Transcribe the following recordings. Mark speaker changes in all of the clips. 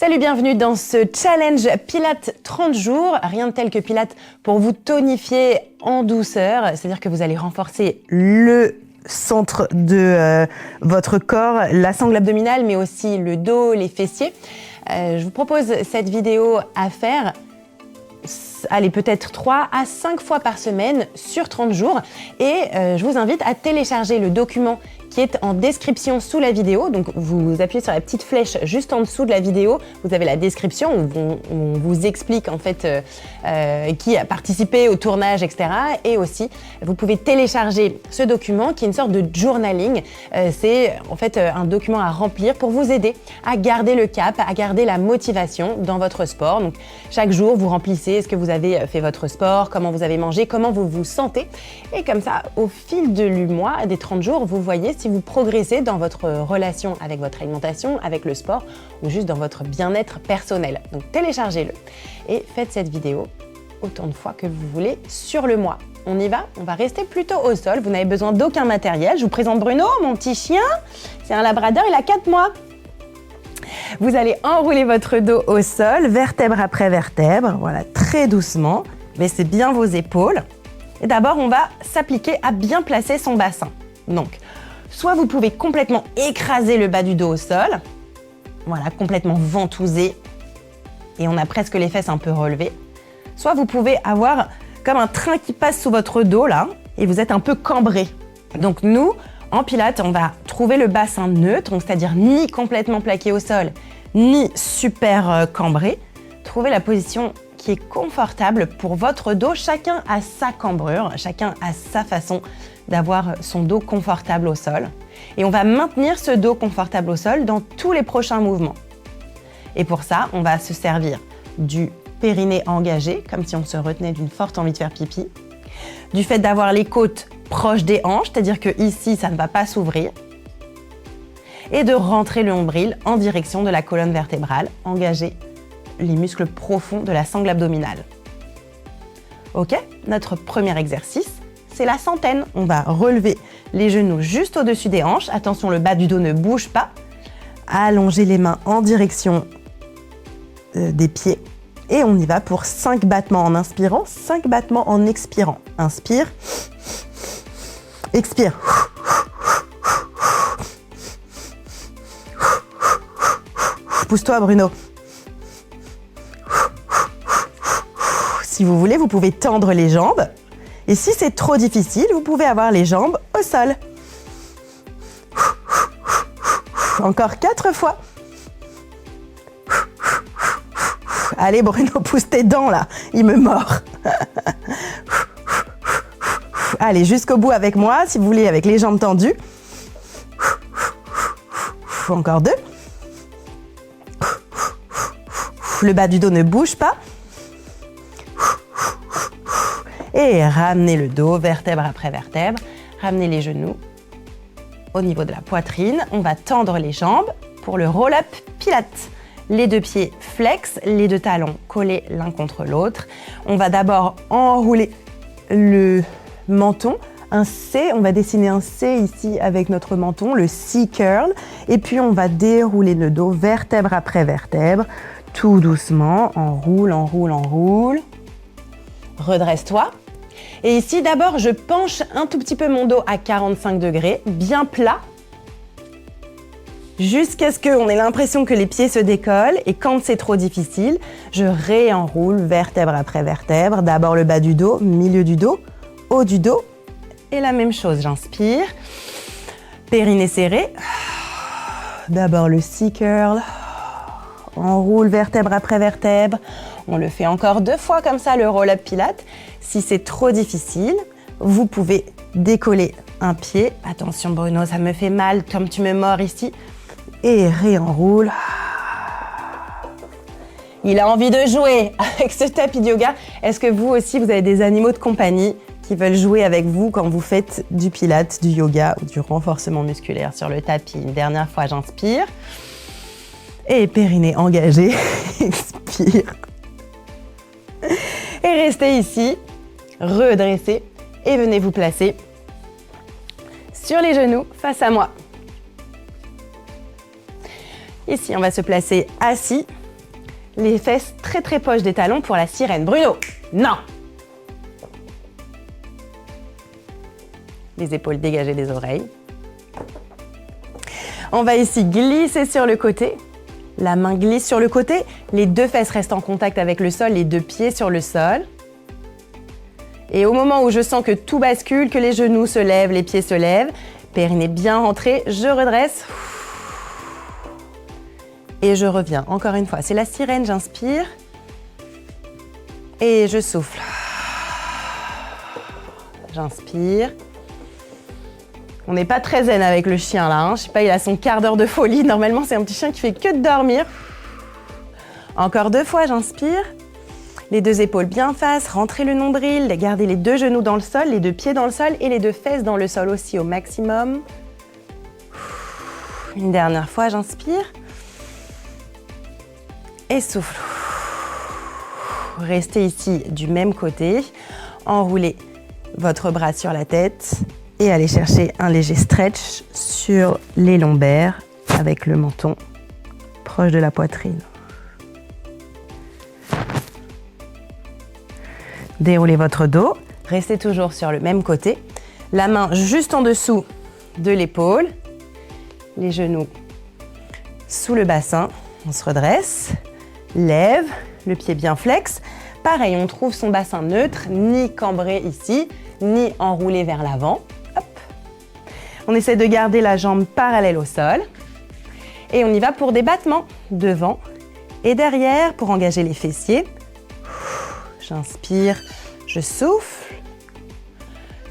Speaker 1: Salut, bienvenue dans ce challenge Pilates 30 jours. Rien de tel que Pilates pour vous tonifier en douceur. C'est-à-dire que vous allez renforcer le centre de votre corps, la sangle abdominale, mais aussi le dos, les fessiers. Je vous propose cette vidéo à faire, allez, peut-être 3 à 5 fois par semaine sur 30 jours. Et je vous invite à télécharger le document qui est en description sous la vidéo. Donc vous appuyez sur la petite flèche juste en dessous de la vidéo, vous avez la description où on vous explique en fait qui a participé au tournage, etc. Et aussi, vous pouvez télécharger ce document qui est une sorte de journaling. C'est en fait un document à remplir pour vous aider à garder le cap, à garder la motivation dans votre sport. Donc chaque jour, vous remplissez est-ce que vous avez fait votre sport, comment vous avez mangé, comment vous vous sentez. Et comme ça, au fil du mois, des 30 jours, vous voyez si vous progressez dans votre relation avec votre alimentation, avec le sport ou juste dans votre bien-être personnel. Donc téléchargez-le et faites cette vidéo autant de fois que vous voulez sur le mois. On y va? On va rester plutôt au sol. Vous n'avez besoin d'aucun matériel. Je vous présente Bruno, mon petit chien. C'est un labrador, il a 4 mois. Vous allez enrouler votre dos au sol, vertèbre après vertèbre. Voilà, très doucement. Baissez bien vos épaules. Et d'abord, on va s'appliquer à bien placer son bassin. Donc, soit vous pouvez complètement écraser le bas du dos au sol, voilà, complètement ventousé, et on a presque les fesses un peu relevées. Soit vous pouvez avoir comme un train qui passe sous votre dos là, et vous êtes un peu cambré. Donc nous, en Pilates, on va trouver le bassin neutre, donc c'est-à-dire ni complètement plaqué au sol, ni super cambré. Trouvez la position qui est confortable pour votre dos. Chacun a sa cambrure, chacun a sa façon d'avoir son dos confortable au sol. Et on va maintenir ce dos confortable au sol dans tous les prochains mouvements. Et pour ça, on va se servir du périnée engagé, comme si on se retenait d'une forte envie de faire pipi. Du fait d'avoir les côtes proches des hanches, c'est-à-dire que ici, ça ne va pas s'ouvrir. Et de rentrer le nombril en direction de la colonne vertébrale, engager les muscles profonds de la sangle abdominale. Ok, notre premier exercice, c'est la centaine. On va relever les genoux juste au-dessus des hanches. Attention, le bas du dos ne bouge pas. Allongez les mains en direction des pieds. Et on y va pour 5 battements en inspirant, 5 battements en expirant. Inspire. Expire. Pousse-toi, Bruno. Si vous voulez, vous pouvez tendre les jambes. Et si c'est trop difficile, vous pouvez avoir les jambes au sol. Encore 4 fois. Allez Bruno, pousse tes dents là, il me mord. Allez, jusqu'au bout avec moi, si vous voulez, avec les jambes tendues. Encore 2. Le bas du dos ne bouge pas. Et ramenez le dos, vertèbre après vertèbre. Ramenez les genoux au niveau de la poitrine. On va tendre les jambes pour le roll-up Pilates. Les 2 pieds flex, les 2 talons collés l'un contre l'autre. On va d'abord enrouler le menton. Un C, on va dessiner un C ici avec notre menton, le C-curl. Et puis on va dérouler le dos, vertèbre après vertèbre. Tout doucement, enroule, enroule, enroule. Redresse-toi. Et ici, d'abord, je penche un tout petit peu mon dos à 45 degrés, bien plat, jusqu'à ce qu'on ait l'impression que les pieds se décollent. Et quand c'est trop difficile, je réenroule vertèbre après vertèbre. D'abord le bas du dos, milieu du dos, haut du dos. Et la même chose, j'inspire. Périnée serré. D'abord le C-curl. Enroule vertèbre après vertèbre. On le fait encore 2 fois comme ça, le roll-up Pilates. Si c'est trop difficile, vous pouvez décoller un pied. Attention Bruno, ça me fait mal comme tu me mords ici. Et réenroule. Il a envie de jouer avec ce tapis de yoga. Est-ce que vous aussi, vous avez des animaux de compagnie qui veulent jouer avec vous quand vous faites du Pilates, du yoga ou du renforcement musculaire sur le tapis? Une dernière fois, j'inspire. Et périnée engagé. Expire. Et restez ici, redressez et venez vous placer sur les genoux face à moi. Ici, on va se placer assis les fesses très très proches des talons pour la sirène. Bruno, non. Les épaules dégagées des oreilles. On va ici glisser sur le côté. La main glisse sur le côté. Les deux fesses restent en contact avec le sol, les deux pieds sur le sol. Et au moment où je sens que tout bascule, que les genoux se lèvent, les pieds se lèvent, périnée bien rentré, je redresse. Et je reviens. Encore une fois, c'est la sirène, j'inspire. Et je souffle. J'inspire. On n'est pas très zen avec le chien là, hein. Je sais pas, il a son quart d'heure de folie. Normalement, c'est un petit chien qui fait que de dormir. Encore 2 fois, j'inspire. Les 2 épaules bien face, rentrez le nombril, gardez les 2 genoux dans le sol, les 2 pieds dans le sol et les 2 fesses dans le sol aussi au maximum. Une dernière fois, j'inspire. Et souffle. Restez ici du même côté. Enroulez votre bras sur la tête. Et allez chercher un léger stretch sur les lombaires avec le menton proche de la poitrine. Déroulez votre dos, restez toujours sur le même côté. La main juste en dessous de l'épaule, les genoux sous le bassin. On se redresse, lève, le pied bien flex. Pareil, on trouve son bassin neutre, ni cambré ici, ni enroulé vers l'avant. On essaie de garder la jambe parallèle au sol. Et on y va pour des battements devant et derrière pour engager les fessiers. J'inspire, je souffle.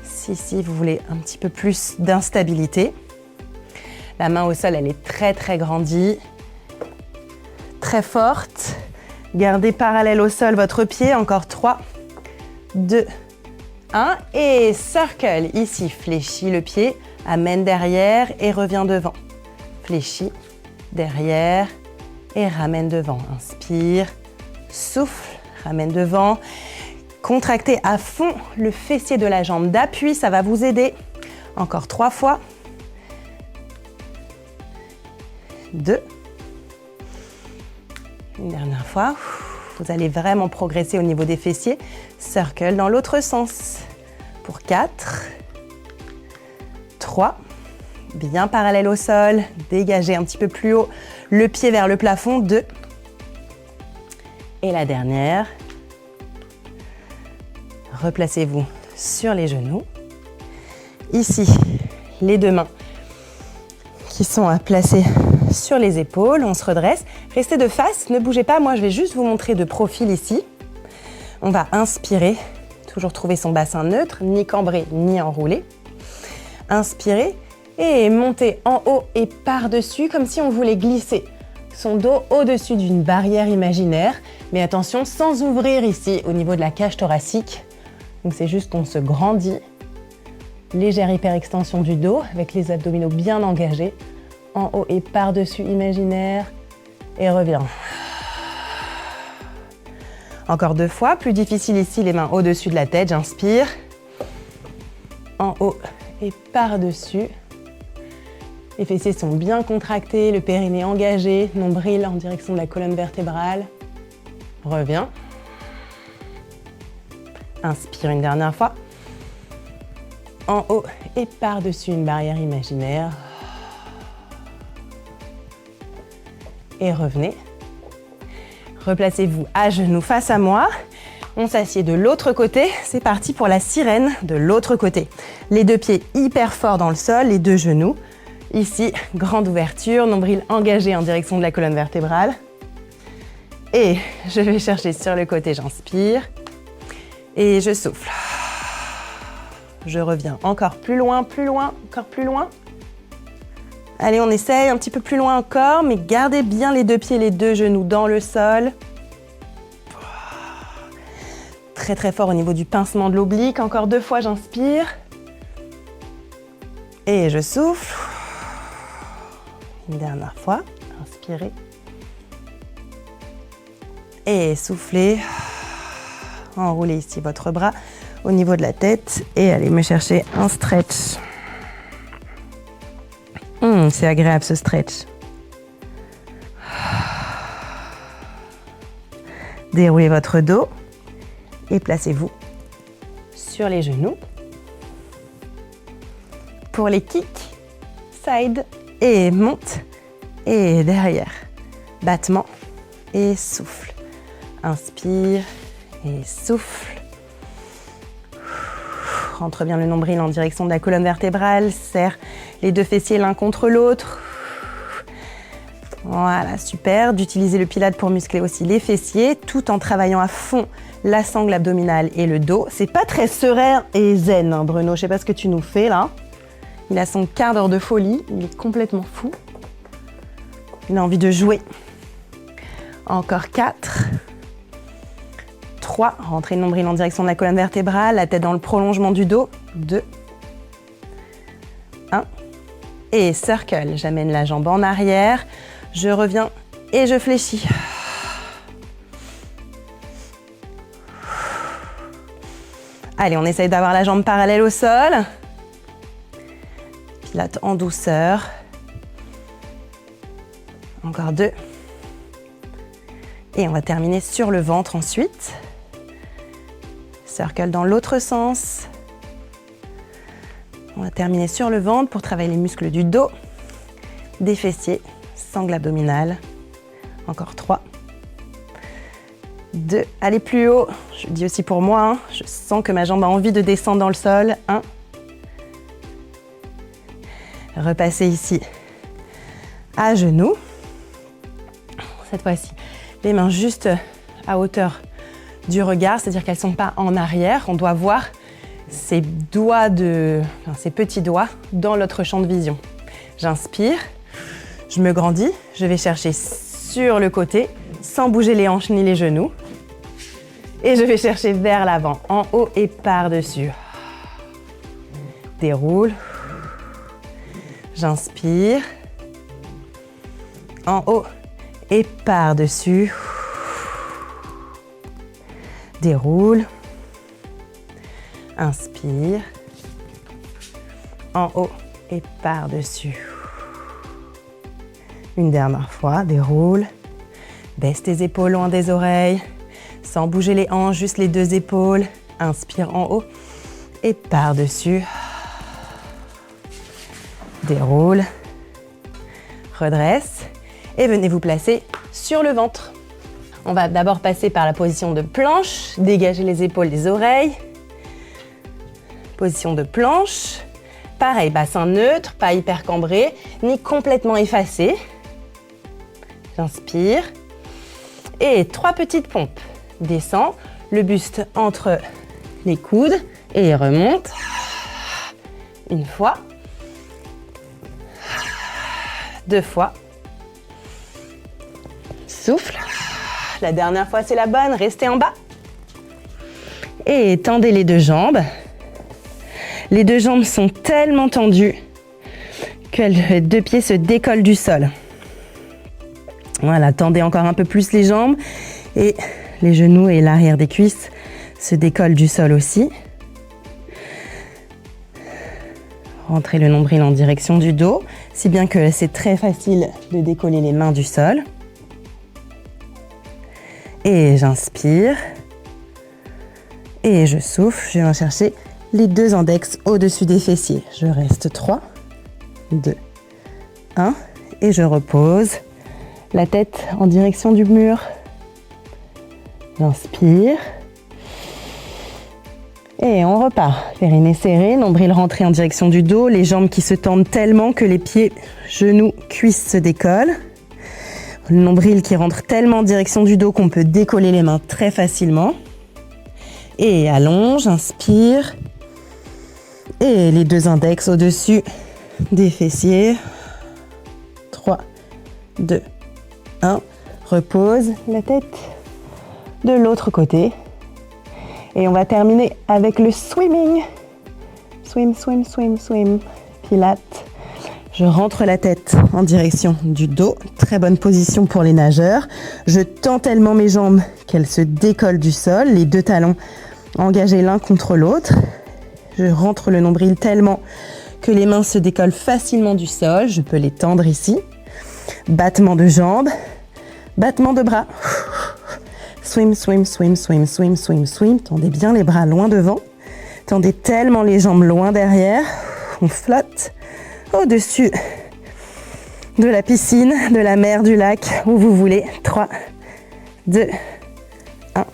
Speaker 1: Si vous voulez un petit peu plus d'instabilité. La main au sol, elle est très très grandie, très forte. Gardez parallèle au sol votre pied. Encore 3, 2, 1. Et circle. Ici, fléchis le pied. Amène derrière et reviens devant. Fléchis, derrière et ramène devant. Inspire, souffle, ramène devant. Contractez à fond le fessier de la jambe d'appui, ça va vous aider. Encore 3 fois. 2. Une dernière fois. Vous allez vraiment progresser au niveau des fessiers. Circle dans l'autre sens. Pour 4. 3, bien parallèle au sol, dégagez un petit peu plus haut, le pied vers le plafond, 2. Et la dernière, replacez-vous sur les genoux. Ici, les 2 mains qui sont à placer sur les épaules, on se redresse. Restez de face, ne bougez pas, moi je vais juste vous montrer de profil ici. On va inspirer, toujours trouver son bassin neutre, ni cambré, ni enroulé. Inspirez et montez en haut et par-dessus comme si on voulait glisser son dos au-dessus d'une barrière imaginaire. Mais attention, sans ouvrir ici au niveau de la cage thoracique. Donc c'est juste qu'on se grandit. Légère hyperextension du dos avec les abdominaux bien engagés. En haut et par-dessus imaginaire. Et reviens. Encore 2 fois, plus difficile ici, les mains au-dessus de la tête. J'inspire. En haut et par-dessus. Les fessiers sont bien contractés, le périnée engagé, nombril en direction de la colonne vertébrale. Reviens. Inspire une dernière fois. En haut et par-dessus une barrière imaginaire. Et revenez. Replacez-vous à genoux face à moi. On s'assied de l'autre côté. C'est parti pour la sirène de l'autre côté. Les 2 pieds hyper forts dans le sol, les 2 genoux. Ici, grande ouverture, nombril engagé en direction de la colonne vertébrale. Et je vais chercher sur le côté, j'inspire. Et je souffle. Je reviens encore plus loin, encore plus loin. Allez, on essaye un petit peu plus loin encore, mais gardez bien les 2 pieds, les 2 genoux dans le sol. Très très fort au niveau du pincement de l'oblique. Encore 2 fois, j'inspire. Et je souffle. Une dernière fois, inspirez. Et soufflez. Enroulez ici votre bras au niveau de la tête et allez me chercher un stretch. C'est agréable ce stretch. Déroulez votre dos et placez-vous sur les genoux. Pour les kicks, side et monte et derrière. Battement et souffle. Inspire et souffle. Rentre bien le nombril en direction de la colonne vertébrale. Serre les deux fessiers l'un contre l'autre. Voilà, super. D'utiliser le pilate pour muscler aussi les fessiers, tout en travaillant à fond la sangle abdominale et le dos. C'est pas très serein et zen, hein, Bruno. Je sais pas ce que tu nous fais là. Il a son quart d'heure de folie. Il est complètement fou. Il a envie de jouer. Encore 4. 3. Rentrez le nombril en direction de la colonne vertébrale, la tête dans le prolongement du dos. 2. 1. Et circle. J'amène la jambe en arrière. Je reviens et je fléchis. Allez, on essaye d'avoir la jambe parallèle au sol. Pilate en douceur. Encore 2. Et on va terminer sur le ventre ensuite. Circle dans l'autre sens. On va terminer sur le ventre pour travailler les muscles du dos, des fessiers, sangle abdominale. Encore 3. 2. Allez plus haut. Je dis aussi pour moi, hein, je sens que ma jambe a envie de descendre dans le sol. 1. Repassez ici à genoux. Cette fois-ci, les mains juste à hauteur du regard, c'est-à-dire qu'elles ne sont pas en arrière. On doit voir ces petits doigts dans notre champ de vision. J'inspire, je me grandis, je vais chercher sur le côté, sans bouger les hanches ni les genoux. Et je vais chercher vers l'avant, en haut et par-dessus. Déroule. J'inspire. En haut et par-dessus. Déroule. Inspire. En haut et par-dessus. Une dernière fois, déroule. Baisse tes épaules loin des oreilles. Sans bouger les hanches, juste les deux épaules. Inspire en haut et par-dessus. Déroule. Redresse. Et venez vous placer sur le ventre. On va d'abord passer par la position de planche. Dégager les épaules des oreilles. Position de planche. Pareil, bassin neutre, pas hyper cambré, ni complètement effacé. J'inspire. Et 3 petites pompes. Descends, le buste entre les coudes et remonte. Une fois. 2 fois. Souffle. La dernière fois, c'est la bonne. Restez en bas. Et tendez les deux jambes. Les deux jambes sont tellement tendues que les deux pieds se décollent du sol. Voilà, tendez encore un peu plus les jambes et les genoux et l'arrière des cuisses se décollent du sol aussi. Rentrez le nombril en direction du dos, si bien que c'est très facile de décoller les mains du sol. Et j'inspire. Et je souffle, je viens chercher les deux index au-dessus des fessiers. Je reste 3, 2, 1 et je repose. La tête en direction du mur. J'inspire. Et on repart. Périnée serré, nombril rentré en direction du dos, les jambes qui se tendent tellement que les pieds, genoux, cuisses se décollent. Le nombril qui rentre tellement en direction du dos qu'on peut décoller les mains très facilement. Et allonge, inspire. Et les deux index au-dessus des fessiers. 3, 2, 1. Repose la tête de l'autre côté. Et on va terminer avec le swimming. Swim, swim, swim, swim. Pilates. Je rentre la tête en direction du dos. Très bonne position pour les nageurs. Je tends tellement mes jambes qu'elles se décollent du sol. Les deux talons engagés l'un contre l'autre. Je rentre le nombril tellement que les mains se décollent facilement du sol. Je peux les tendre ici. Battement de jambes. Battement de bras. Swim, swim, swim, swim, swim, swim, swim. Tendez bien les bras loin devant. Tendez tellement les jambes loin derrière. On flotte au-dessus de la piscine, de la mer, du lac, où vous voulez. 3, 2, 1.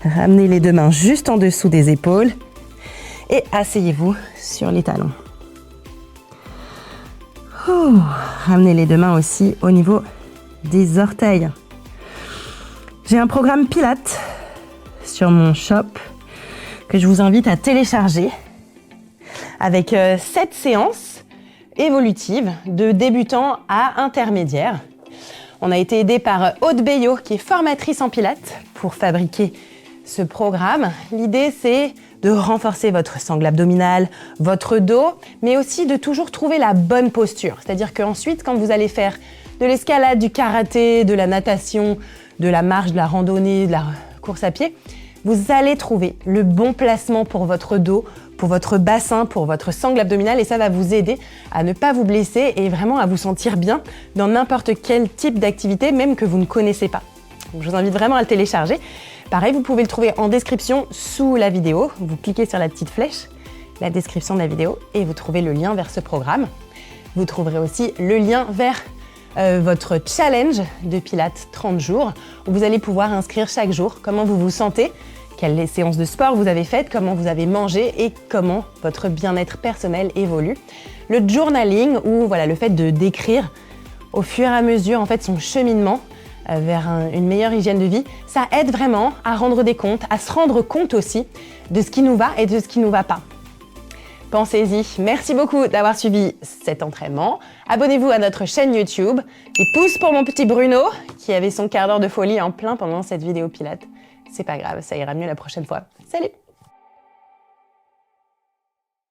Speaker 1: Ramenez les deux mains juste en dessous des épaules et asseyez-vous sur les talons. Ramenez les deux mains aussi au niveau des orteils. J'ai un programme Pilates sur mon shop que je vous invite à télécharger avec 7 séances évolutives de débutants à intermédiaires. On a été aidé par Aude Bayot qui est formatrice en Pilates pour fabriquer ce programme. L'idée c'est de renforcer votre sangle abdominale, votre dos, mais aussi de toujours trouver la bonne posture. C'est-à-dire qu'ensuite, quand vous allez faire de l'escalade, du karaté, de la natation, de la marche, de la randonnée, de la course à pied, vous allez trouver le bon placement pour votre dos, pour votre bassin, pour votre sangle abdominale et ça va vous aider à ne pas vous blesser et vraiment à vous sentir bien dans n'importe quel type d'activité, même que vous ne connaissez pas. Donc, je vous invite vraiment à le télécharger. Pareil, vous pouvez le trouver en description sous la vidéo. Vous cliquez sur la petite flèche, la description de la vidéo et vous trouvez le lien vers ce programme. Vous trouverez aussi le lien vers votre challenge de Pilates 30 jours où vous allez pouvoir inscrire chaque jour comment vous vous sentez, quelles séances de sport vous avez faites, comment vous avez mangé et comment votre bien-être personnel évolue. Le journaling ou voilà, le fait de d'écrire au fur et à mesure en fait son cheminement vers une meilleure hygiène de vie, ça aide vraiment à rendre des comptes, à se rendre compte aussi de ce qui nous va et de ce qui nous va pas. Pensez-y. Merci beaucoup d'avoir suivi cet entraînement. Abonnez-vous à notre chaîne YouTube. Des pouces pour mon petit Bruno qui avait son quart d'heure de folie en plein pendant cette vidéo Pilates. C'est pas grave, ça ira mieux la prochaine fois. Salut!